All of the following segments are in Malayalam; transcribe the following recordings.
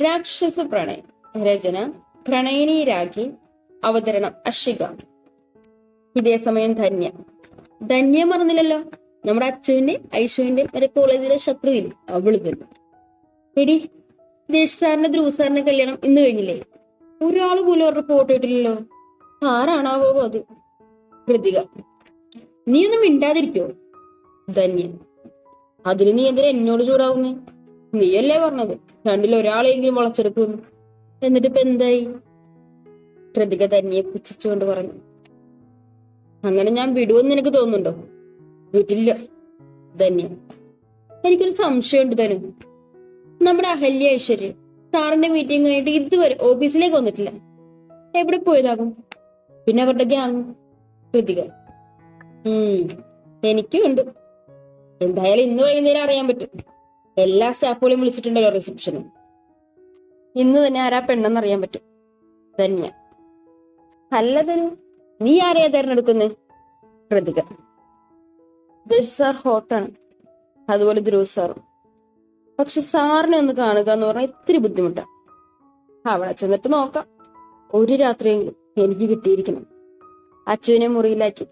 രാക്ഷസ പ്രണയം. രചന പ്രണയിനി രാഖി. അവതരണം അഷിക. ഇതേ സമയം ധന്യ മറന്നില്ലല്ലോ. നമ്മുടെ അച്ഛന്റെ ഐശുവിന്റെ ഒരു കോളേജിലെ ശത്രുവിൽ അവള് തന്നെ. എടി, ദേശ് സാറിന്റെ ധ്രുവ് സാറിന്റെ കല്യാണം ഇന്ന് കഴിഞ്ഞില്ലേ? ഒരാള് പോലും അവരുടെ ഫോട്ടോ ഇട്ടില്ലല്ലോ. ആരാണാവോ അത്? കൃതിക. നീ ഒന്നും മിണ്ടാതിരിക്കോ? ധന്യ. അതിന് നീ എന്തിനാ എന്നോട് ചൂടാവുന്നേ? നീയല്ലേ പറഞ്ഞത് രണ്ടിൽ ഒരാളെങ്കിലും വളച്ചെടുക്കുന്നു. എന്നിട്ടിപ്പോ എന്തായി? കൃതിക ധന്യെ പുച്ഛിച്ചുകൊണ്ട് പറഞ്ഞു. അങ്ങനെ ഞാൻ വിടുവെന്ന് നിനക്ക് തോന്നുന്നുണ്ടോ? വിട്ടില്ല. ധന്യ. എനിക്കൊരു സംശയമുണ്ട് ധനു. നമ്മുടെ അഹല്യ ഐശ്വര്യ സാറിന്റെ മീറ്റിംഗ് കഴിഞ്ഞിട്ട് ഇതുവരെ ഓഫീസിലേക്ക് വന്നിട്ടില്ല. എവിടെ പോയതാകും? പിന്നെ അവരുടെ ഗ്യാങ്? കൃതിക. എനിക്കും ഉണ്ട്. എന്തായാലും ഇന്ന് വൈകുന്നേരം അറിയാൻ പറ്റും. എല്ലാ സ്റ്റാഫുകളെയും വിളിച്ചിട്ടുണ്ടല്ലോ റിസപ്ഷനും. ഇന്ന് തന്നെ ആരാ പെണ്ണെന്ന് അറിയാൻ പറ്റും. ധന്യ. അല്ല ധനു, നീ ആരെയാ തെരഞ്ഞെടുക്കുന്നേ? കൃതിക. ദേശ് സാർ ഹോട്ടാണ്, അതുപോലെ ധ്രുവ് സാറും. പക്ഷെ സാറിനെ ഒന്ന് കാണുക എന്ന് പറഞ്ഞാൽ ഇത്തിരി ബുദ്ധിമുട്ടാ. അവിടെ ചെന്നിട്ട് നോക്കാം. ഒരു രാത്രിയെങ്കിലും എനിക്ക് കിട്ടിയിരിക്കണം. അച്ചുവിനെ മുറിയിലാക്കി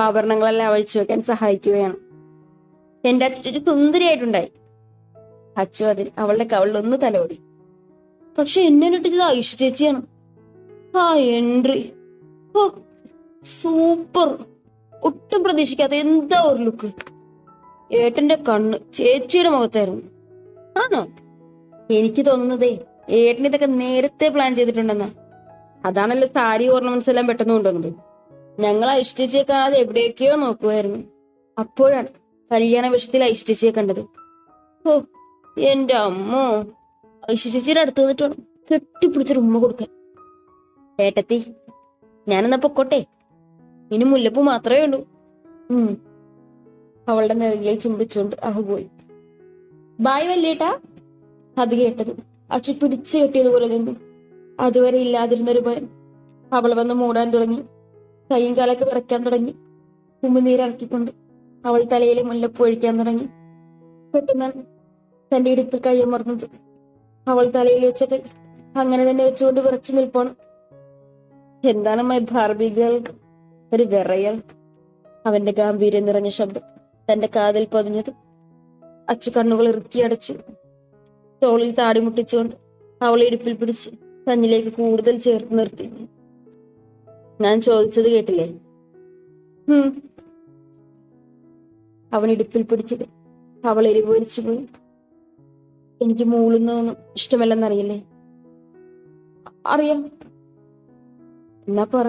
ആഭരണങ്ങളെല്ലാം അഴിച്ചു വെക്കാൻ സഹായിക്കുകയാണ്. എന്റെ അച്ചു സുന്ദരിയായിട്ടുണ്ടായി. അച്ചു അതിൽ അവളുടെ കവളിലൊന്ന് തലോടി. പക്ഷെ എന്നെ ഞെട്ടിച്ചത് ഐഷു ചേച്ചിയാണ്. ആ എൻട്രി, ഓ സൂപ്പർ! ഒട്ടും പ്രതീക്ഷിക്കാത്ത എന്താ ഒരു ലുക്ക്. ഏട്ടന്റെ കണ്ണ് ചേച്ചിയുടെ മുഖത്തായിരുന്നു. ആണോ? എനിക്ക് തോന്നുന്നതേ ഏട്ടൻ ഇതൊക്കെ നേരത്തെ പ്ലാൻ ചെയ്തിട്ടുണ്ടെന്നാ. അതാണല്ലോ സാരി ഓർണമെന്റ്സ് എല്ലാം പെട്ടെന്ന് കൊണ്ടുവന്നത്. ഞങ്ങൾ ഐഷു ചേച്ചിയെ കാണാതെ എവിടേക്കോ നോക്കുമായിരുന്നു. അപ്പോഴാണ് കല്യാണ വിഷയത്തിൽ ഐഷു ചേച്ചിയെ കണ്ടത്. ഓ എന്റെ അമ്മോ! ഐഷു ചേച്ചിയുടെ അടുത്ത് നിന്നിട്ട് വേണം കെട്ടിപ്പിടിച്ചൊരു ഉമ്മ കൊടുക്കാൻ. ഏട്ടത്തി, ഞാനെന്നാ പൊക്കോട്ടെ. ഇനി മുല്ലപ്പൂ മാത്രമേ ഉള്ളൂ. അവളുടെ നെറുകയിൽ ചുംബിച്ചുകൊണ്ട് അഹു പോയി. ബായ് വല്യേട്ടാ. അത് കേട്ടത് അച്ചു പിടിച്ചു കെട്ടിയതുപോലെ നിന്നു. അതുവരെ ഇല്ലാതിരുന്നൊരു ഭയം അവൾ വന്ന് മൂടാൻ തുടങ്ങി. കൈയും കാലൊക്കെ വിറയ്ക്കാൻ തുടങ്ങി. ഉമ്മുനീരിറക്കിക്കൊണ്ട് അവൾ തലയിലെ മുല്ലപ്പൂ ഒഴിക്കാൻ തുടങ്ങി. പെട്ടെന്നാണ് തന്റെ ഇടുപ്പിൽ കൈയമർന്നത്. അവൾ തലയിൽ വെച്ച കൈ അങ്ങനെ തന്നെ വെച്ചുകൊണ്ട് വിറച്ചു നിൽപ്പാണ്. എന്താണ് മൈ ബാർബി ഗേൾ? ഒരു വിറയൽ. അവന്റെ ഗാംഭീര്യം നിറഞ്ഞ ശബ്ദം തന്റെ കാതിൽ പതിഞ്ഞത്. അച്ചു കണ്ണുകൾ ഇറുക്കി അടച്ചു. തോളിൽ താടി മുട്ടിച്ചുകൊണ്ട് അവളെ ഇടുപ്പിൽ പിടിച്ച് തന്നിലേക്ക് കൂടുതൽ ചേർത്ത് നിർത്തി. ഞാൻ ചോദിച്ചത് കേട്ടില്ലേ? അവൻ ഇടുപ്പിൽ പിടിച്ചത് അവൾ എരിപൊരിച്ചു പോയി. എനിക്ക് മൂളുന്നതൊന്നും ഇഷ്ടമല്ലെന്നറിയില്ലേ? അറിയാം. എന്നാ പറ.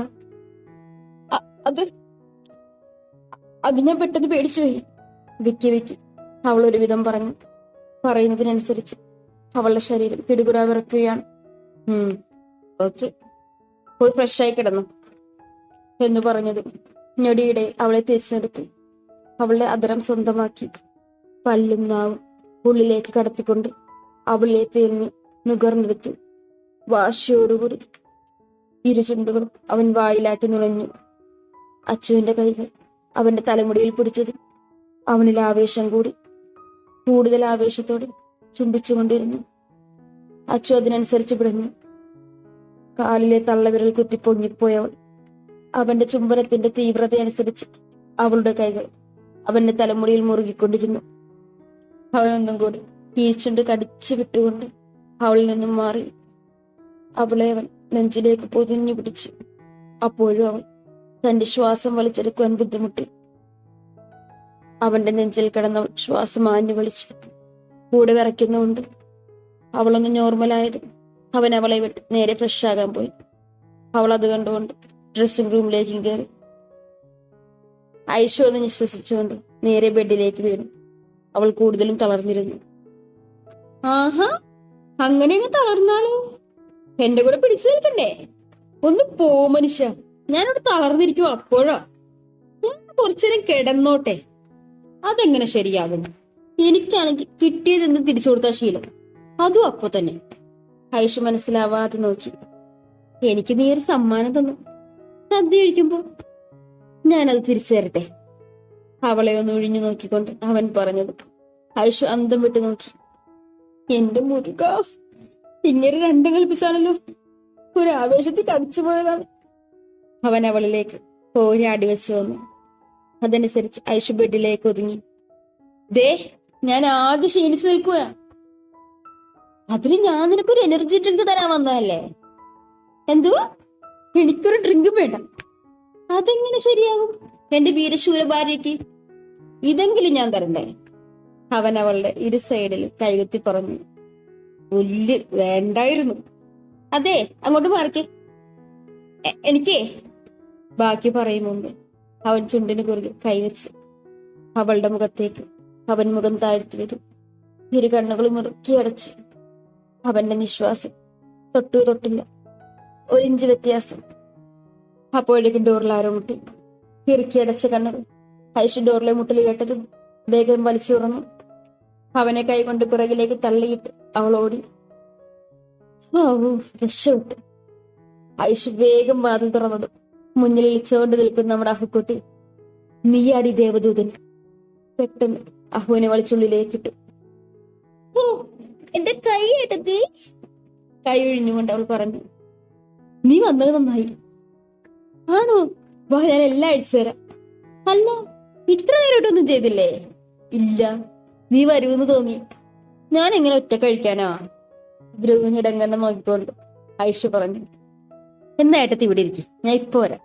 അത് ഞാൻ പെട്ടെന്ന് പേടിച്ചുപോയി. വിക്കി അവൾ ഒരുവിധം പറഞ്ഞു. പറയുന്നതിനനുസരിച്ച് അവളുടെ ശരീരം പിടികൂടാ വിറക്കുകയാണ്. ഓക്കെ, പോയി ഫ്രഷായി കിടന്നു എന്ന് പറഞ്ഞതും ഞൊടിയുടെ അവളെ തിരിച്ചു നിർത്തി. അവളുടെ അധരം സ്വന്തമാക്കി പല്ലും നാവും ഉള്ളിലേക്ക് കടത്തിക്കൊണ്ട് അവളെ തിരിഞ്ഞ് നുകർന്നെടുത്തു. വാശിയോടുകൂടി ഇരുചുണ്ടുകളും അവൻ വായിലാക്കി നുഴഞ്ഞു. അച്ചുവിന്റെ കൈകൾ അവന്റെ തലമുടിയിൽ പിടിച്ചത് അവനിൽ ആവേശം കൂടി. കൂടുതൽ ആവേശത്തോടെ ചുംബിച്ചുകൊണ്ടിരുന്നു. അച്ചു അതിനനുസരിച്ച് പിടഞ്ഞു. കാലിലെ തള്ളവിരൽ കുത്തി പൊങ്ങിപ്പോയവൾ അവന്റെ ചുംബനത്തിന്റെ തീവ്രതയനുസരിച്ച് അവളുടെ കൈകൾ അവന്റെ തലമുടിയിൽ മുറുകിക്കൊണ്ടിരുന്നു. അവനൊന്നും കൂടി കീഴ്ച്ചുണ്ട് കടിച്ചു വിട്ടുകൊണ്ട് അവളിൽ നിന്നും മാറി. അവളെ അവൻ നെഞ്ചിലേക്ക് പൊതിഞ്ഞു പിടിച്ചു. അപ്പോഴും അവൾ തന്റെ ശ്വാസം വലിച്ചെടുക്കുവാൻ ബുദ്ധിമുട്ടി. അവന്റെ നെഞ്ചിൽ കിടന്നവൾ ശ്വാസം ആഞ്ഞു വലിച്ചു. കൂടെ വിറയ്ക്കുന്നുണ്ട്. അവളൊന്ന് നോർമലായത് അവൻ അവളെ വിട്ട് നേരെ ഫ്രഷ് ആകാൻ പോയി. അവൾ അത് കണ്ടുകൊണ്ട് ഡ്രസ്സിംഗ് റൂമിലേക്കും കയറി. ഐഷു എന്ന് നിശ്വസിച്ചുകൊണ്ട് നേരെ ബെഡിലേക്ക് വീണു. അവൾ കൂടുതലും തളർന്നിരുന്നു. ആഹാ, അങ്ങനെ അങ്ങ് തളർന്നാലോ? എന്റെ കൂടെ പിടിച്ചു നിൽക്കണ്ടേ? ഒന്ന് പോ മനുഷ്യ, ഞാനിവിടെ തളർന്നിരിക്കും. അപ്പോഴാ ഞാൻ കുറച്ചേരം കിടന്നോട്ടെ. അതെങ്ങനെ ശരിയാകും? എനിക്കാണെങ്കിൽ കിട്ടിയതെന്ന് തിരിച്ചു കൊടുത്ത ശീലം, അതും അപ്പൊ തന്നെ. ഐഷു മനസ്സിലാവാതെ നോക്കി. എനിക്ക് നീ ഒരു സമ്മാനം തന്നു സദ്യ കഴിക്കുമ്പോ, ഞാനത് തിരിച്ചു തരട്ടെ? അവളെ ഒന്ന് ഒഴിഞ്ഞു നോക്കിക്കൊണ്ട് അവൻ പറഞ്ഞത് ഐഷു അന്തം വിട്ട് നോക്കി. എന്റെ മുരുക, ഇങ്ങനെ രണ്ടും കൽപ്പിച്ചാണല്ലോ. ഒരു ആവേശത്തിൽ കടിച്ചു പോയതാണ്. അവൻ അവളിലേക്ക് പോരാടി വെച്ചു വന്നു. അതനുസരിച്ച് ഐഷു ബെഡിലേക്ക് ഒതുങ്ങി. ദേ, ഞാൻ ആകെ ക്ഷീണിച്ചു നിൽക്കുക. അതിന് ഞാൻ നിനക്കൊരു എനർജി ഡ്രിങ്ക് തരാൻ വന്നതല്ലേ. എന്തുവാ? എനിക്കൊരു ഡ്രിങ്ക് വേണ്ട. അതെങ്ങനെ ശരിയാകും എന്റെ വീരശൂര ഭാര്യയ്ക്ക്? ഇതെങ്കിലും ഞാൻ തരണ്ടേ? അവൻ അവളുടെ ഇരു സൈഡിൽ കൈകുത്തി പറഞ്ഞു. പുല്ല് വേണ്ടായിരുന്നു. അതെ, അങ്ങോട്ട് മാറിക്കേ. എനിക്കേ. ബാക്കി പറയും മുമ്പ് അവൻ ചുണ്ടിന് കുറുകെ കൈവച്ച് അവളുടെ മുഖത്തേക്ക് അവൻ മുഖം താഴ്ത്തി വരും. ഇരു കണ്ണുകളും മുറുക്കി അടച്ച്. അവന്റെ നിശ്വാസം തൊട്ടു തൊട്ടില്ല, 1 ഇഞ്ച് വ്യത്യാസം. അപ്പോഴേക്കും ഡോറിൽ ആരോ മുട്ടി. ഇറുക്കി അടച്ച കണ്ണുകൾ ഐഷു ഡോറിലെ മുട്ടൽ കേട്ടത് വേഗം വലിച്ചു തുറന്നു. അവനെ കൈകൊണ്ട് പിറകിലേക്ക് തള്ളിയിട്ട് അവൾ ഓടി. രക്ഷപ്പെട്ടു. ഐഷു വേഗം വാതിൽ തുറന്നതും മുന്നിൽ ഇളിച്ചുകൊണ്ട് നിൽക്കുന്ന നമ്മുടെ അഹുക്കുട്ടി. നീയാടി ദേവദൂതൻ. പെട്ടെന്ന് അഹുവിനെ വലിച്ചുള്ളിലേക്കിട്ടു. ഓ, എന്റെ കൈ ഏട്ടത്തി. കൈ ഒഴിഞ്ഞുകൊണ്ട് അവൾ പറഞ്ഞു. നീ വന്നത് നന്നായി. ആണോ? വാ, ഞാൻ എല്ലാം അഴിച്ചു തരാം. അല്ല, ഇത്ര നേരമായിട്ടൊന്നും ചെയ്തില്ലേ? ഇല്ല, നീ വരുമെന്ന് തോന്നി. ഞാൻ എങ്ങനെ ഒറ്റ കഴിക്കാനാ? ധ്രുവിന് ഇടങ്കണ്ണം നോക്കിക്കൊണ്ട് ഐഷു പറഞ്ഞു. എന്നാ ഏട്ടത്തി ഇവിടെ ഇരിക്കും, ഞാൻ ഇപ്പൊ വരാം.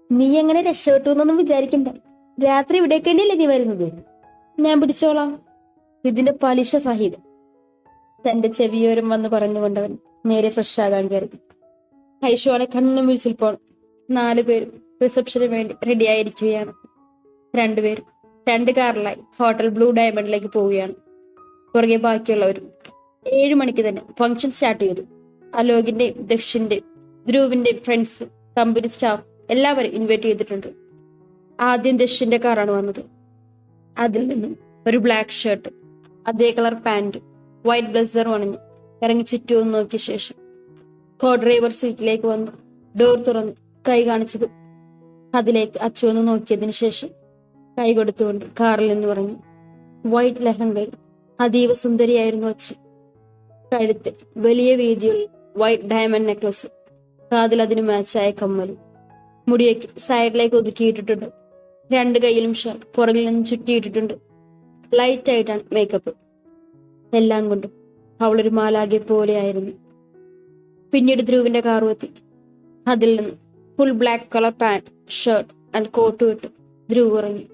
നീ എങ്ങനെ രക്ഷപ്പെട്ടു എന്നൊന്നും വിചാരിക്കണ്ട. രാത്രി ഇവിടേക്ക് തന്നെയല്ലേ നീ വരുന്നത്? ഞാൻ പിടിച്ചോളാം, ഇതിന്റെ പലിശ സഹിതം. തന്റെ ചെവിയോരം വന്ന് പറഞ്ഞുകൊണ്ടവൻ നേരെ ഫ്രഷ് ആകാൻ കയറി. ഐഷുവാണെ കണ്ണും വിളിച്ചിൽ പോണം. 4 പേരും റിസപ്ഷന് വേണ്ടി റെഡി ആയിരിക്കുകയാണ്. 2 പേരും 2 കാറിലായി ഹോട്ടൽ ബ്ലൂ ഡയമണ്ടിലേക്ക് പോവുകയാണ്. പുറകെ ബാക്കിയുള്ളവരും. 7 മണിക്ക് തന്നെ ഫംഗ്ഷൻ സ്റ്റാർട്ട് ചെയ്തു. അലോകിന്റെയും ദക്ഷിന്റെയും ധ്രുവിന്റെയും ഫ്രണ്ട്സ്, കമ്പനി സ്റ്റാഫ് എല്ലാവരും ഇൻവൈറ്റ് ചെയ്തിട്ടുണ്ട്. ആദ്യം ദക്ഷിന്റെ കാറാണ് വന്നത്. അതിൽ നിന്നും ഒരു ബ്ലാക്ക് ഷർട്ട്, അതേ കളർ പാന്റ്, വൈറ്റ് ബ്ലസറും അണിഞ്ഞ് ഇറങ്ങി ചുറ്റും നോക്കിയ ശേഷം കോ ഡ്രൈവർ സീറ്റിലേക്ക് വന്നു. ഡോർ തുറന്ന് കൈ കാണിച്ചത് അതിലേക്ക് അച്ചു ഒന്ന് നോക്കിയതിനു ശേഷം കൈ കൊടുത്തുകൊണ്ട് കാറിൽ നിന്ന് ഇറങ്ങി. വൈറ്റ് ലെഹങ്കയിൽ അതീവ സുന്ദരിയായിരുന്നു അച്ചു. കഴുത്തിൽ വലിയ വീതിയുള്ള വൈറ്റ് ഡയമണ്ട് നെക്ലസ്, കാതിൽ അതിന് മാച്ചായ കമ്മലും. മുടിയൊക്കെ സൈഡിലേക്ക് ഒതുക്കിയിട്ടിട്ടുണ്ട്. 2 കൈയിലും ഷാൾ പുറകിൽ നിന്ന് ചുറ്റിയിട്ടിട്ടുണ്ട്. ലൈറ്റ് ആയിട്ടാണ് മേക്കപ്പ്. എല്ലാം കൊണ്ടും അവളൊരു മാലാഖയെ പോലെയായിരുന്നു. പിന്നീട് ധ്രുവിന്റെ കാറും എത്തി. അതിൽ നിന്ന് full black colour pant, shirt and കോട്ടും ഇട്ട് ധ്രുവ് ഇറങ്ങി.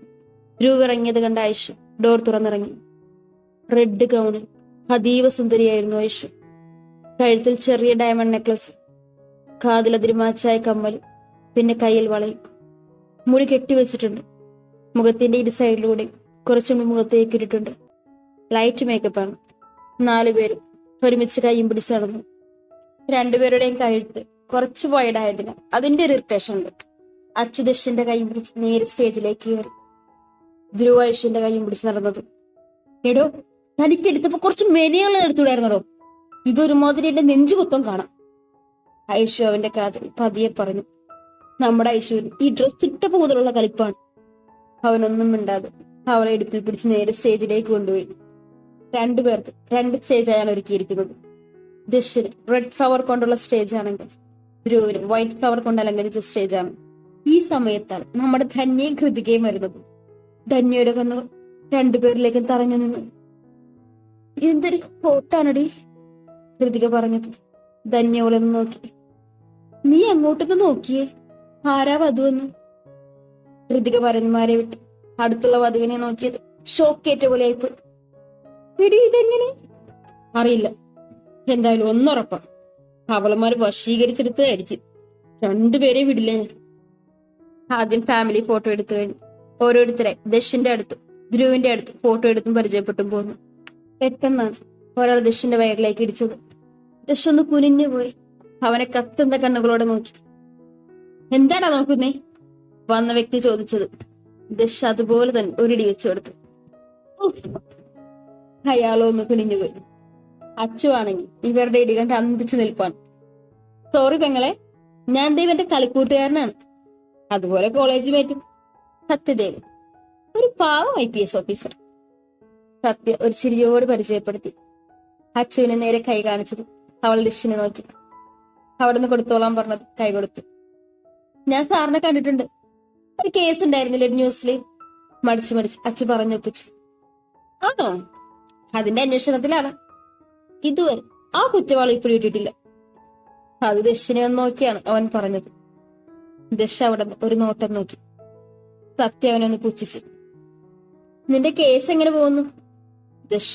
ധ്രുവ് ഇറങ്ങിയത് കണ്ട ഐഷു ഡോർ തുറന്നിറങ്ങി. റെഡ് ഗൗണിൽ അതീവ സുന്ദരിയായിരുന്നു ഐഷു. കഴുത്തിൽ ചെറിയ ഡയമണ്ട് നെക്ലസും, കാതിൽ അതിന് മാച്ചായ കമ്മലും, പിന്നെ കയ്യിൽ വളയും. മുടി കെട്ടിവെച്ചിട്ടുണ്ട്. മുഖത്തിന്റെ ഇരു സൈഡിലൂടെ കുറച്ചും മുഖത്തേക്ക് ഇട്ടിട്ടുണ്ട്. ലൈറ്റ് മേക്കപ്പാണ്. 4 പേരും ഒരുമിച്ച് കൈയും പിടിച്ച് നടന്നു. 2 പേരുടെയും കഴുത്ത് കുറച്ച് വൈഡായതിനാൽ അതിന്റെ ഒരു ഇറിറ്റേഷൻ ഉണ്ട്. അച്ചു ദക്ഷിന്റെ കൈയും പിടിച്ച് നേരെ സ്റ്റേജിലേക്ക് കയറി. ധ്രുവ ഐഷുവിന്റെ കൈയും പിടിച്ച് നടന്നതും. എടോ, തനിക്ക് എടുത്തപ്പോ കുറച്ച് മെനയുള്ള എടുത്തുകൂടായിരുന്നടോ. ഇതൊരുമാതിരി എന്റെ നെഞ്ചു മൊത്തം കാണാം. ഐഷു അവന്റെ കാതിൽ പതിയെ പറഞ്ഞു. നമ്മുടെ ഐഷുവിന് ഈ ഡ്രസ് ഇട്ടപ്പോ മുതലുള്ള കളിപ്പാണ്. അവനൊന്നും മിണ്ടാതെ അവളെ ഇടുപ്പിൽ പിടിച്ച് നേരെ സ്റ്റേജിലേക്ക് കൊണ്ടുപോയി. 2 പേർക്ക് 2 സ്റ്റേജായാണ് ഒരുക്കിയിരിക്കുന്നത്. ദക്ഷിന് റെഡ് ഫ്ലവർ കൊണ്ടുള്ള സ്റ്റേജ് ആണെങ്കിൽ ധ്രുവിന് വൈറ്റ് ഫ്ലവർ കൊണ്ട് അലങ്കരിച്ച സ്റ്റേജാണ്. ഈ സമയത്താണ് നമ്മുടെ ധന്യയും കൃതികയും വരുന്നത്. ധന്യയുടെ കണ്ണുകൾ 2 പേരിലേക്കും തറഞ്ഞു നിന്നു. എന്തൊരു ഹോട്ടാണടി, കൃതിക പറഞ്ഞത്. ധന്യയോളെന്ന് നോക്കി. നീ അങ്ങോട്ടൊന്ന് നോക്കിയേ, ആരാ വധുവെന്ന്. കൃതിക പരന്മാരെ വിട്ട് അടുത്തുള്ള വധുവിനെ നോക്കിയത് ഷോക്കേറ്റ പോലെ ആയിപ്പോയി. എടി, ഇതെങ്ങനെ? അറിയില്ല. എന്തായാലും ഒന്നുറപ്പാ, അവളമാര് വശീകരിച്ചെടുത്തതായിരിക്കും. 2 പേരെ വിടില്ല ഞാൻ. ആദ്യം ഫാമിലി ഫോട്ടോ എടുത്തു കഴിഞ്ഞു ഓരോരുത്തരായി ദക്ഷിന്റെ അടുത്തും ധ്രുവിന്റെ അടുത്തും ഫോട്ടോ എടുത്തും പരിചയപ്പെട്ടും പോന്നു. പെട്ടെന്നാണ് ഒരാൾ ദക്ഷിന്റെ വയറിലേക്ക് ഇടിച്ചത്. ദശ ഒന്ന് കുനിഞ്ഞു പോയി അവനെ കത്തുന്ന കണ്ണുകളോടെ നോക്കി. എന്താടാ നോക്കുന്നേ? വന്ന വ്യക്തി ചോദിച്ചത്. ദശ അതുപോലെ തന്നെ ഒരിടി വെച്ചു കൊടുത്തു. അയാളോ ഒന്ന് കുനിഞ്ഞുപോയി. അച്ചു ആണെങ്കിൽ ഇവരുടെ ഇടി കണ്ട് അന്തിച്ചു നിൽപ്പാണ്. സോറി പെങ്ങളെ, ഞാൻ ദൈവന്റെ കളിക്കൂട്ടുകാരനാണ്. അതുപോലെ കോളേജ് മേറ്റും. സത്യദേവ് ഒരു പാവം IPS ഓഫീസർ. സത്യ ഒരു ചിരിയോട് പരിചയപ്പെടുത്തി. അച്ചുവിന് നേരെ കൈ കാണിച്ചത് അവൾ ദിഷിനെ നോക്കി. അവിടുന്ന് കൊടുത്തോളാൻ പറഞ്ഞത് കൈ കൊടുത്തു. ഞാൻ സാറിനെ കണ്ടിട്ടുണ്ട്. ഒരു കേസ് ഉണ്ടായിരുന്നില്ല ഒരു ന്യൂസില്. മടിച്ച് അച്ചു പറഞ്ഞൊപ്പിച്ചു. ആണോ? അതിന്റെ അന്വേഷണത്തിലാണ്. ഇതുവരെ ആ കുറ്റവാളി പിടിയിട്ടിട്ടില്ല. അത് ദശിനെ ഒന്ന് നോക്കിയാണ് അവൻ പറഞ്ഞത്. ദശ അവിടെ ഒരു നോട്ടം നോക്കി. സത്യ അവനൊന്ന് പുച്ഛിച്ചു. നിന്റെ കേസ് എങ്ങനെ പോകുന്നു? ദശ: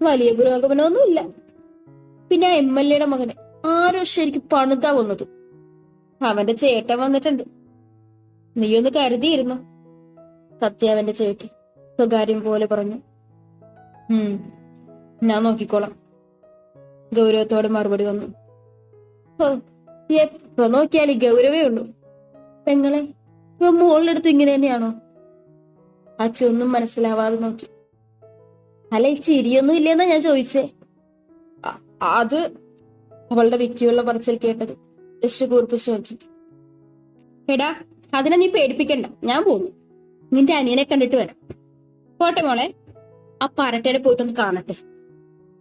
വലിയ പുരോഗമനമൊന്നുമില്ല. പിന്നെ ആ MLA മകനെ ആരോ ശരിക്കും പണിതാ കൊന്നത്. അവന്റെ ചേട്ടൻ വന്നിട്ടുണ്ട്. നീയൊന്ന് കരുതിയിരുന്നു. സത്യ അവന്റെ ചേട്ടി സ്വകാര്യം പോലെ പറഞ്ഞു. ഞാൻ നോക്കിക്കോളാം. ഗൗരവത്തോടെ മറുപടി വന്നു. ഓ, എപ്പോ നോക്കിയാൽ ഗൗരവേ ഉള്ളൂ. പെങ്ങളെ, ഇപ്പൊ മോളിലെടുത്ത് ഇങ്ങനെ തന്നെയാണോ? അച്ഛൻ ഒന്നും മനസ്സിലാവാതെ നോക്കി. അല്ല, ഈ ചിരിയൊന്നും ഇല്ലെന്നാ ഞാൻ ചോദിച്ചേ. അത് അവളുടെ വിക്കിയുള്ള പറച്ചിൽ കേട്ടത് ദശ കൂർപ്പിച്ചു നോക്കി. എടാ, അതിനെ നീ പേടിപ്പിക്കണ്ട, ഞാൻ പോന്നു. നിന്റെ അനിയനെ കണ്ടിട്ട് വരാം. പോട്ടെ മോളെ, ആ പരട്ടേനെ പോയിട്ടൊന്ന് കാണട്ടെ.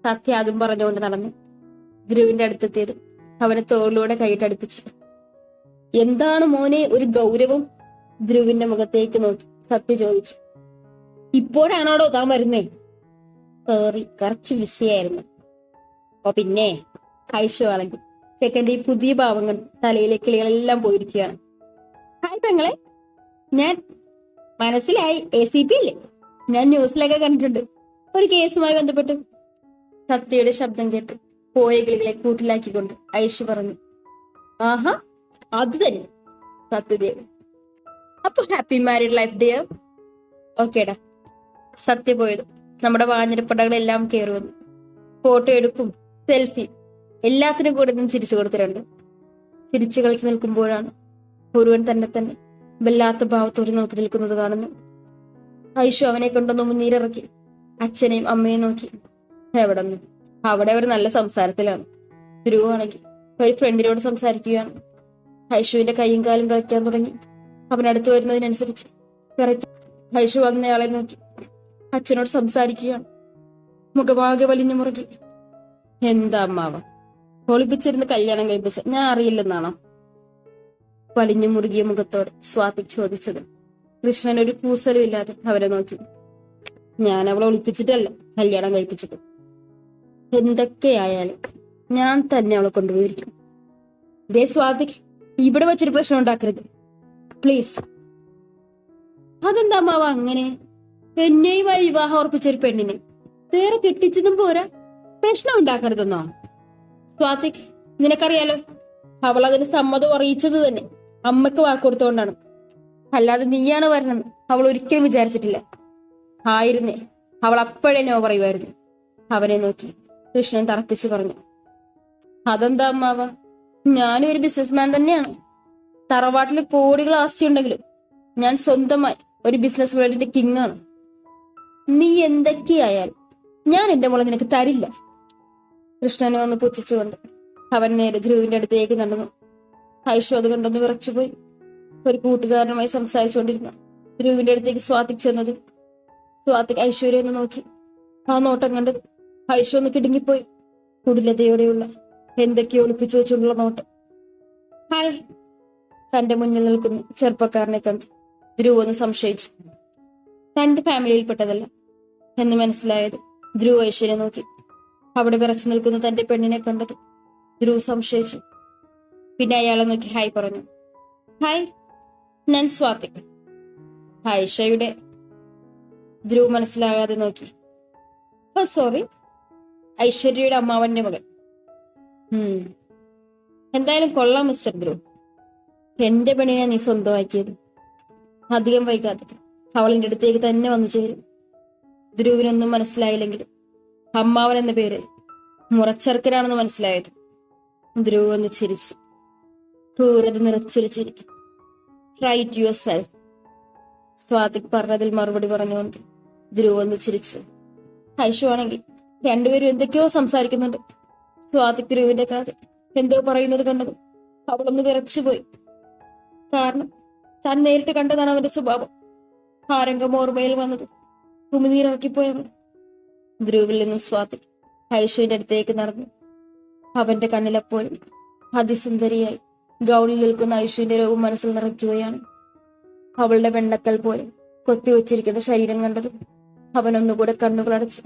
സത്യ അതും പറഞ്ഞുകൊണ്ട് നടന്നു. ധ്രുവിന്റെ അടുത്തെത്തിയത് അവനെ തോളിലൂടെ കൈയിട്ടടുപ്പിച്ചു. എന്താണ് മോനെ ഒരു ഗൗരവം? ധ്രുവിന്റെ മുഖത്തേക്ക് നോക്കി സത്യ ചോദിച്ചു. ഇപ്പോഴാണോടോ താൻ വരുന്നേ? സോറി, കുറച്ച് ബിസിയായിരുന്നു. ഓ പിന്നെ, ഐഷു ആണെങ്കിൽ ചെക്കന്റെ ഈ പുതിയ ഭാവങ്ങൾ തലയിലെ കിളികളെല്ലാം പോയിരിക്കുകയാണ്. ഹായ് പെങ്ങളെ, ഞാൻ മനസ്സിലായി, ACP ഇല്ലേ? ഞാൻ ന്യൂസിലൊക്കെ കണ്ടിട്ടുണ്ട് ഒരു കേസുമായി ബന്ധപ്പെട്ട്. സത്യയുടെ ശബ്ദം കേട്ട് പോയ കിളികളെ കൂട്ടിലാക്കിക്കൊണ്ട് ഐഷു പറഞ്ഞു. ആഹാ, അത് തന്നെ സത്യദേവ്. അപ്പൊ ഹാപ്പി മാരീഡ് ലൈഫ് ഡിയർ. ഓക്കേടാ. സത്യ പോയത് നമ്മുടെ വാഞ്ഞിരപ്പടകളെല്ലാം കയറി വന്നു. ഫോട്ടോ എടുക്കും, സെൽഫി, എല്ലാത്തിനും കൂടെ നിന്ന് ചിരിച്ചു കൊടുത്തിട്ടുണ്ട്. ചിരിച്ചു കളിച്ചു നിൽക്കുമ്പോഴാണ് ഒരുവൻ തന്നെ വല്ലാത്ത ഭാവത്തോടെ നോക്കി നിൽക്കുന്നത് കാണുന്നു. ഐഷു അവനെ കൊണ്ടൊന്ന് മുന്നീരിറക്കി അച്ഛനെയും അമ്മയും നോക്കി. എവിടെ നിന്ന്? അവിടെ ഒരു നല്ല സംസാരത്തിലാണ്. ധ്രുവാണെങ്കിൽ ഒരു ഫ്രണ്ടിനോട് സംസാരിക്കുകയാണ്. ഐഷുവിന്റെ കൈയും കാലും വിറയ്ക്കാൻ തുടങ്ങി. അവനടുത്ത് വരുന്നതിനനുസരിച്ച് വിറയ്ക്കും. ഐഷു വന്നയാളെ നോക്കി അച്ഛനോട് സംസാരിക്കുകയാണ്. മുഖമാകെ വലിഞ്ഞു മുറുകി. എന്താ അമ്മാവ, ഒളിപ്പിച്ചിരുന്ന് കല്യാണം കഴിപ്പിച്ച ഞാൻ അറിയില്ലെന്നാണോ? വലിഞ്ഞു മുറുകിയ മുഖത്തോടെ സ്വാതി ചോദിച്ചത്. കൃഷ്ണൻ ഒരു കൂസലും ഇല്ലാതെ അവരെ നോക്കി. ഞാൻ അവളെ ഒളിപ്പിച്ചിട്ടല്ല കല്യാണം കഴിപ്പിച്ചത്. എന്തൊക്കെയായാലും ഞാൻ തന്നെ അവളെ കൊണ്ടുപോയിരിക്കും. ദേ സ്വാതി, ഇവിടെ വെച്ചൊരു പ്രശ്നം ഉണ്ടാക്കരുത് പ്ലീസ്. അതെന്താ അമ്മാവ അങ്ങനെ? എന്നെയുമായി വിവാഹം ഉറപ്പിച്ചൊരു പെണ്ണിനെ വേറെ കെട്ടിച്ചതും പോരാ, പ്രശ്നം ഉണ്ടാക്കരുതെന്നോ? സ്വാതിക്, നിനക്കറിയാലോ അവൾ അതിന് സമ്മതം അറിയിച്ചത് തന്നെ അമ്മക്ക് വാക്കുകൊടുത്തോണ്ടാണ്. അല്ലാതെ നീയാണ് വരണമെന്ന് അവൾ ഒരിക്കലും വിചാരിച്ചിട്ടില്ല. ആയിരുന്നേ അവൾ അപ്പോഴേ നോ പറയുമായിരുന്നു. അവനെ നോക്കി കൃഷ്ണൻ തറപ്പിച്ചു പറഞ്ഞു. അതെന്താ അമ്മാവ, ഞാനും ഒരു ബിസിനസ്മാൻ തന്നെയാണ്. തറവാട്ടിൽ കോടികൾ ആസ്തി ഉണ്ടെങ്കിലും ഞാൻ സ്വന്തമായി ഒരു ബിസിനസ് വേൾഡിന്റെ കിങ് ആണ്. നീ എന്തൊക്കെയായാലും ഞാൻ എന്റെ മോളെ നിനക്ക് തരില്ല. കൃഷ്ണനെ ഒന്ന് പുച്ഛിച്ചുകൊണ്ട് അവൻ നേരെ ധ്രുവിന്റെ അടുത്തേക്ക് നടന്നു. ഐഷു അത് കണ്ടൊന്ന് വിറച്ചുപോയി. ഒരു കൂട്ടുകാരനുമായി സംസാരിച്ചുകൊണ്ടിരുന്ന ധ്രുവിന്റെ അടുത്തേക്ക് സ്വാതിക് ചെന്നതും സ്വാതിക് ഐശ്വര്യ ഒന്ന് നോക്കി. ആ നോട്ടം കണ്ട് ഐഷു ഒന്ന് കിടുങ്ങിപ്പോയി. കുടിലതയോടെയുള്ള എന്തൊക്കെയോ ഒളിപ്പിച്ചു വെച്ചുകൊണ്ടുള്ള നോട്ടം. ഹായ്. തന്റെ മുന്നിൽ നിൽക്കുന്ന ചെറുപ്പക്കാരനെ കണ്ട് ധ്രുവ് ഒന്ന് സംശയിച്ചു. തന്റെ ഫാമിലിയിൽപ്പെട്ടതല്ല എന്ന് മനസ്സിലായത് ധ്രുവ് ഐശ്വര്യ നോക്കി. അവിടെ വിറച്ചു നിൽക്കുന്ന തന്റെ പെണ്ണിനെ കണ്ടത് ധ്രുവ് സംശയിച്ചു. പിന്നെ അയാളെ നോക്കി ഹായ് പറഞ്ഞു. ഹായ്, ഞാൻ സ്വാതിക്. ഐഷയുടെ. ധ്രുവ് മനസ്സിലാകാതെ നോക്കി. സോറി, ഐശ്വര്യയുടെ അമ്മാവന്റെ മകൻ. എന്തായാലും കൊള്ളാം മിസ്റ്റർ ധ്രുവ്. എന്റെ പെണ്ണിനെ നീ സ്വന്തമാക്കിയത്. അധികം വൈകാതെ അവളിന്റെ അടുത്തേക്ക് തന്നെ വന്നു ചേരും. ധ്രുവിനൊന്നും മനസ്സിലായില്ലെങ്കിലും അമ്മാവൻ എന്ന പേര് മുറച്ചെറുക്കനാണെന്ന് മനസ്സിലായത്. ധ്രുവ് ഒന്ന് ചിരിച്ചു. ക്രൂരത നിറച്ചൊരു ചിരി. Write your self. സ്വാതിക് പറഞ്ഞതിൽ മറുപടി പറഞ്ഞുകൊണ്ട് ധ്രുവ് ഒന്ന് ചിരിച്ചു. ഐഷു ആണെങ്കിൽ രണ്ടുപേരും എന്തൊക്കെയോ സംസാരിക്കുന്നുണ്ട്. സ്വാതിക് ധ്രുവിന്റെ കാത് എന്തോ പറയുന്നത് കണ്ടത് അവളൊന്ന് വിറച്ചുപോയി. കാരണം താൻ നേരിട്ട് കണ്ടതാണ് അവന്റെ സ്വഭാവം. ആരംഗം ഓർമ്മയിൽ വന്നത് ഉമിനീരിറക്കിപ്പോയവൾ. ധ്രുവിൽ നിന്നും സ്വാതിക് ഐഷുവിന്റെ അടുത്തേക്ക് നടന്നു. അവന്റെ കണ്ണിലപ്പോഴും അതിസുന്ദരിയായി ഗൗണിൽ നിൽക്കുന്ന ഐഷുവിന്റെ രൂപം മനസ്സിൽ നിറയ്ക്കുകയാണ്. അവളുടെ വെണ്ണക്കൽ പോലെ കൊത്തിവെച്ചിരിക്കുന്ന ശരീരം കണ്ടതും അവനൊന്നുകൂടെ കണ്ണുകളടച്ച്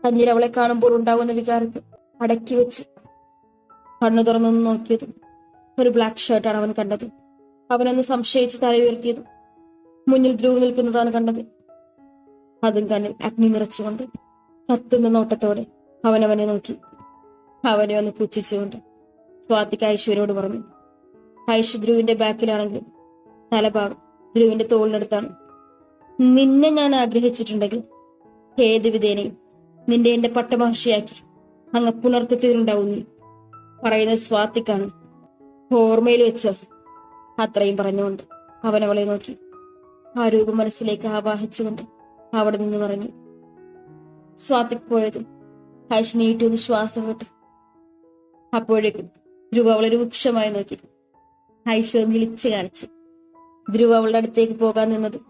കഞ്ഞിൽ അവളെ കാണുമ്പോൾ ഉണ്ടാകുന്ന വികാരത്തെ അടക്കി വെച്ചു. കണ്ണു തുറന്നൊന്ന് നോക്കിയതും ഒരു ബ്ലാക്ക് ഷർട്ടാണ് അവൻ കണ്ടത്. അവനൊന്ന് സംശയിച്ച് തല ഉയർത്തിയതും മുന്നിൽ ധ്രുവ് നിൽക്കുന്നതാണ് കണ്ടത്. അതും കണ്ണിൽ അഗ്നി നിറച്ചുകൊണ്ട് കത്തുന്ന നോട്ടത്തോടെ അവനവനെ നോക്കി. അവനെ ഒന്ന് പുച്ഛിച്ചുകൊണ്ട് സ്വാതിക്ക് ഐശ്വര്യനോട് പറഞ്ഞു. ഐശ്വര്യ ധ്രുവിന്റെ ബാക്കിലാണെങ്കിലും തലഭാഗം ധ്രുവിന്റെ തോളിനടുത്താണ്. നിന്നെ ഞാൻ ആഗ്രഹിച്ചിട്ടുണ്ടെങ്കിൽ ഏത് വിധേനയും നിന്റെ എന്റെ പട്ടമഹർഷിയാക്കി അങ്ങ് പുണർത്തിട്ടുണ്ടാവും. നീ പറയുന്നത് സ്വാതിക്കാണ്, ഓർമ്മയിൽ വെച്ചോ. അത്രയും പറഞ്ഞുകൊണ്ട് അവനവളെ നോക്കി ആ രൂപം മനസ്സിലേക്ക് ആവാഹിച്ചുകൊണ്ട് അവിടെ നിന്ന് പറഞ്ഞു. സ്വാതിക്ക് പോയതും ഐഷ് നീട്ടി ഒന്ന് ശ്വാസം വിട്ടു. അപ്പോഴേക്കും ധ്രുവ അവളെ രൂക്ഷമായി നോക്കി. ഐഷ് ഒന്ന് ഇളിച്ചു കാണിച്ചു. ധ്രുവ അവളുടെ അടുത്തേക്ക് പോകാൻ നിന്നതും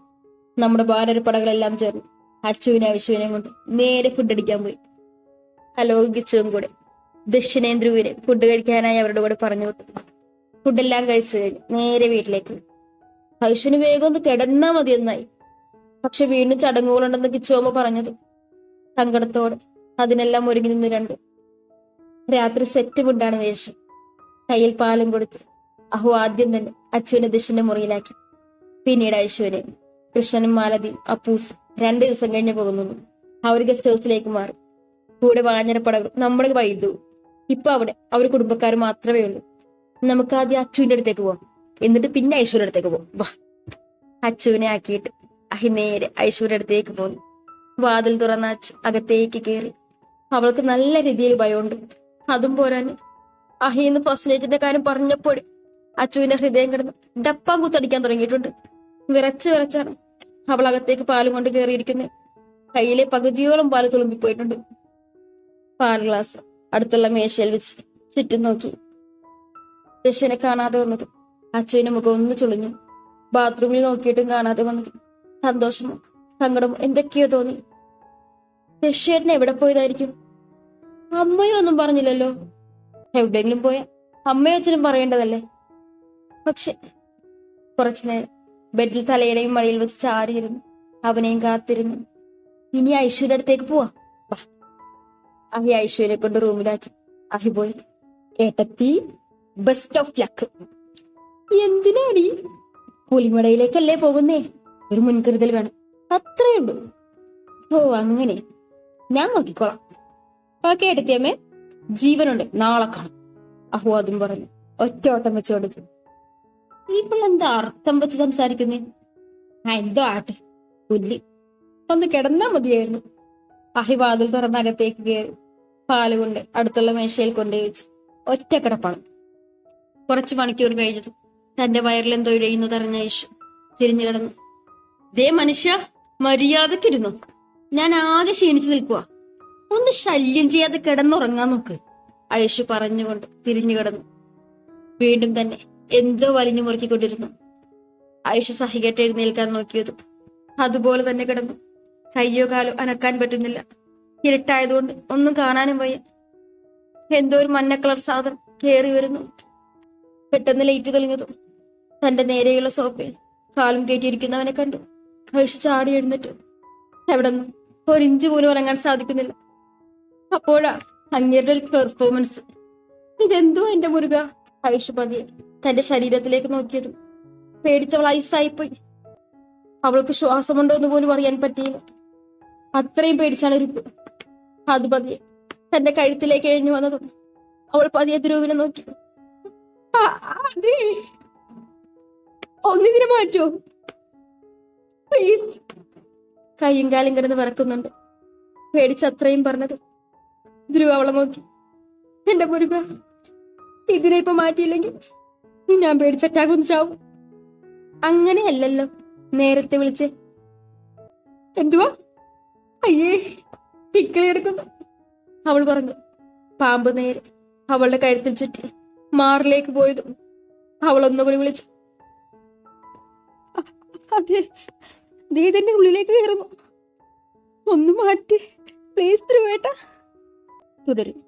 നമ്മുടെ ഭാരപടകളെല്ലാം ചേർന്ന് അച്ചുവിനെ ഐശുവിനെയും കൊണ്ട് നേരെ ഫുഡ് അടിക്കാൻ പോയി. അലോകും കിച്ചുവും കൂടെ ദക്ഷിണേയും ധ്രുവിനെ ഫുഡ് കഴിക്കാനായി അവരുടെ കൂടെ പറഞ്ഞു വിട്ടു. ഫുഡെല്ലാം കഴിച്ചു കഴിഞ്ഞു നേരെ വീട്ടിലേക്ക്. ഐശുവിന് വേഗം ഒന്ന് കിടന്നാ മതിയെന്നായി. പക്ഷെ വീണ്ടും ചടങ്ങുകളുണ്ടെന്ന് കിച്ചുവമ്മ പറഞ്ഞത് സങ്കടത്തോടെ അതിനെല്ലാം ഒരുങ്ങി നിന്ന് രണ്ടു. രാത്രി സെറ്റ് ഫുഡാണ് വേഷം. കയ്യിൽ പാലും കൊടുത്ത് അഹു ആദ്യം തന്നെ അച്ചുവിനെ ദക്ഷിന്റെ മുറിയിലാക്കി. പിന്നീട് ഐശുവിനെ കൃഷ്ണനും മാലതിയും അപ്പൂസും 2 ദിവസം കഴിഞ്ഞ് പോകുന്നുള്ളൂ. അവർ ഗസ്റ്റ് ഹൗസിലേക്ക് മാറി. കൂടെ വാഞ്ഞനപ്പടകളും നമ്മുടെ വൈദ്യു. ഇപ്പൊ അവിടെ അവർ കുടുംബക്കാർ മാത്രമേ ഉള്ളൂ. നമുക്ക് ആദ്യം അച്ചുവിന്റെ അടുത്തേക്ക് പോവാം, എന്നിട്ട് പിന്നെ ഐശ്വര്യ അടുത്തേക്ക് പോവാം. വാ. അച്ചുവിനെ ആക്കിയിട്ട് അഹി നേരെ ഐശ്വര്യ അടുത്തേക്ക് പോന്നു. വാതിൽ തുറന്ന അച്ചു അകത്തേക്ക് കയറി. അവൾക്ക് നല്ല രീതിയിൽ ഭയമുണ്ട്. അതും പോരാന് അഹിന്ന് ഫസ്റ്റ് നൈറ്റിന്റെ കാര്യം പറഞ്ഞപ്പോൾ അച്ചുവിന്റെ ഹൃദയം കിടന്ന് ഡപ്പാൻ കുത്തടിക്കാൻ തുടങ്ങിയിട്ടുണ്ട്. വിറച്ചാണ് അവൾ അകത്തേക്ക് പാലും കൊണ്ട് കയറിയിരിക്കുന്നത്. കയ്യിലെ പകുതിയോളം പാല് തുളുമ്പിപ്പോയിട്ടുണ്ട്. പാൽ ഗ്ലാസ് അടുത്തുള്ള മേശയിൽ വെച്ച് ചുറ്റും നോക്കി. ദക്ഷിനെ കാണാതെ വന്നതും അച്ചുവിന്റെ മുഖം ഒന്ന് ചുളിഞ്ഞു. ബാത്റൂമിൽ നോക്കിയിട്ടും കാണാതെ വന്നതും സന്തോഷമോ സങ്കടമോ എന്തൊക്കെയോ തോന്നി. ദക്ഷിയേട്ടൻ എവിടെ പോയതായിരിക്കും? അമ്മയോ ഒന്നും പറഞ്ഞില്ലല്ലോ. എവിടെയെങ്കിലും പോയ അമ്മയോ അച്ഛനും പറയേണ്ടതല്ലേ. പക്ഷെ കുറച്ചുനേരം ബെഡിൽ തലയുടെയും മടിയിൽ വെച്ച് ചാരിയിരുന്നു. അവനെയും കാത്തിരുന്നു. ഇനി ഐശ്വര്യ അടുത്തേക്ക് പോവാ. അഹി ഐശ്വര്യെ കൊണ്ട് റൂമിലാക്കി. അഹി പോയി. ഏട്ടത്തി, ബെസ്റ്റ് ഓഫ് ലക്ക്. എന്തിനാടി? പുലിമടയിലേക്കല്ലേ പോകുന്നേ, ഒരു മുൻകരുതൽ വേണം, അത്രയുള്ളൂ. ഓ അങ്ങനെ, ഞാൻ നോക്കിക്കോളാം. ഓക്കെ ഏട്ടത്തിയമ്മേ, ജീവനുണ്ട്, നാളെ കാണും. അഹു അതും പറഞ്ഞു ഒറ്റ ഓട്ടം വെച്ചോടുത്തു. ഇപ്പോൾ എന്താ അർത്ഥം വെച്ച് സംസാരിക്കുന്നേ? എന്തോ ആട്ടെ, പുല്ലി ഒന്ന് കിടന്നാ മതിയായിരുന്നു. അഹി വാതിൽ തുറന്ന് അകത്തേക്ക് കയറി പാലുകൊണ്ട് അടുത്തുള്ള മേശയിൽ കൊണ്ടുപോയി വെച്ച് ഒറ്റ കിടപ്പാണ്. കുറച്ചു മണിക്കൂർ കഴിഞ്ഞതും തന്റെ വയറിലെന്തോ ഇഴയുന്നതറിഞ്ഞ യേശു തിരിഞ്ഞു കിടന്നു. ദേ മനുഷ്യ, മര്യാദക്കിരുന്നു. ഞാൻ ആകെ ക്ഷീണിച്ചു നിൽക്കുക. ഒന്ന് ശല്യം ചെയ്യാതെ കിടന്നുറങ്ങാൻ നോക്ക്. ഐഷു പറഞ്ഞുകൊണ്ട് തിരിഞ്ഞു കിടന്നു. വീണ്ടും തന്നെ എന്തോ വലിഞ്ഞു മുറുക്കിക്കൊണ്ടിരുന്നു. ഐഷു സഹികെട്ട് എഴുന്നേൽക്കാൻ നോക്കിയതും അതുപോലെ തന്നെ കിടന്നു. കയ്യോ കാലോ അനക്കാൻ പറ്റുന്നില്ല. ഇരുട്ടായതുകൊണ്ട് ഒന്നും കാണാനും വയ്യ. എന്തോ ഒരു മഞ്ഞ കളർ സാധനം കയറി വരുന്നു. പെട്ടെന്ന് ലൈറ്റ് തെളിഞ്ഞതും തന്റെ നേരെയുള്ള സോഫയിൽ കാലും കയറ്റിയിരിക്കുന്നവനെ കണ്ടു. ഐഷു ചാടി എഴുന്നിട്ടു. എവിടെന്ന് 1 ഇഞ്ച് പോലും ഉറങ്ങാൻ സാധിക്കുന്നില്ല. അപ്പോഴാ അങ്ങേരുടെ ഒരു പെർഫോമൻസ്. ഇതെന്തോ എന്റെ മുരുക. ഐഷു പതിയെ തന്റെ ശരീരത്തിലേക്ക് നോക്കിയതും പേടിച്ചവൾ ഐസായിപ്പോയി. അവൾക്ക് ശ്വാസമുണ്ടോ എന്ന് പോലും അറിയാൻ പറ്റിയില്ല. അത്രയും പേടിച്ചാണ് ഇരിപ്പ്. അത് പതിയെ തന്റെ കഴുത്തിലേക്ക് എഴിഞ്ഞു വന്നതും അവൾ പതിയെ ധ്രുവിനെ നോക്കി. അതെ, ഒന്നിതിനെ മാറ്റോ പ്ലീസ്. കയ്യും കാലും കിടന്ന് വിറക്കുന്നുണ്ട്. പേടിച്ചത്രയും പറഞ്ഞത്. ധ്രുവ് അവളെ നോക്കി. എന്റെ മുരുക, ഇതിനെ ഇപ്പൊ മാറ്റിയില്ലെങ്കിൽ ഞാൻ പേടിച്ചറ്റാകുന്നു ചാവും. അങ്ങനെയല്ലല്ലോ നേരത്തെ വിളിച്ചേ. എന്തുവാ? അയ്യേ, ഇക്കിളി എടുക്കുന്നു, അവൾ പറഞ്ഞു. പാമ്പ് നേരെ അവളുടെ കഴുത്തിൽ ചുറ്റി മാറിലേക്ക് പോയതും അവൾ ഒന്നുകൂടി വിളിച്ചു. അതെ, ഇതിന്റെ ഉള്ളിലേക്ക് കയറുന്നു. ഒന്ന് മാറ്റി പ്ലീസ് ധ്രുവേട്ട. തുടരും.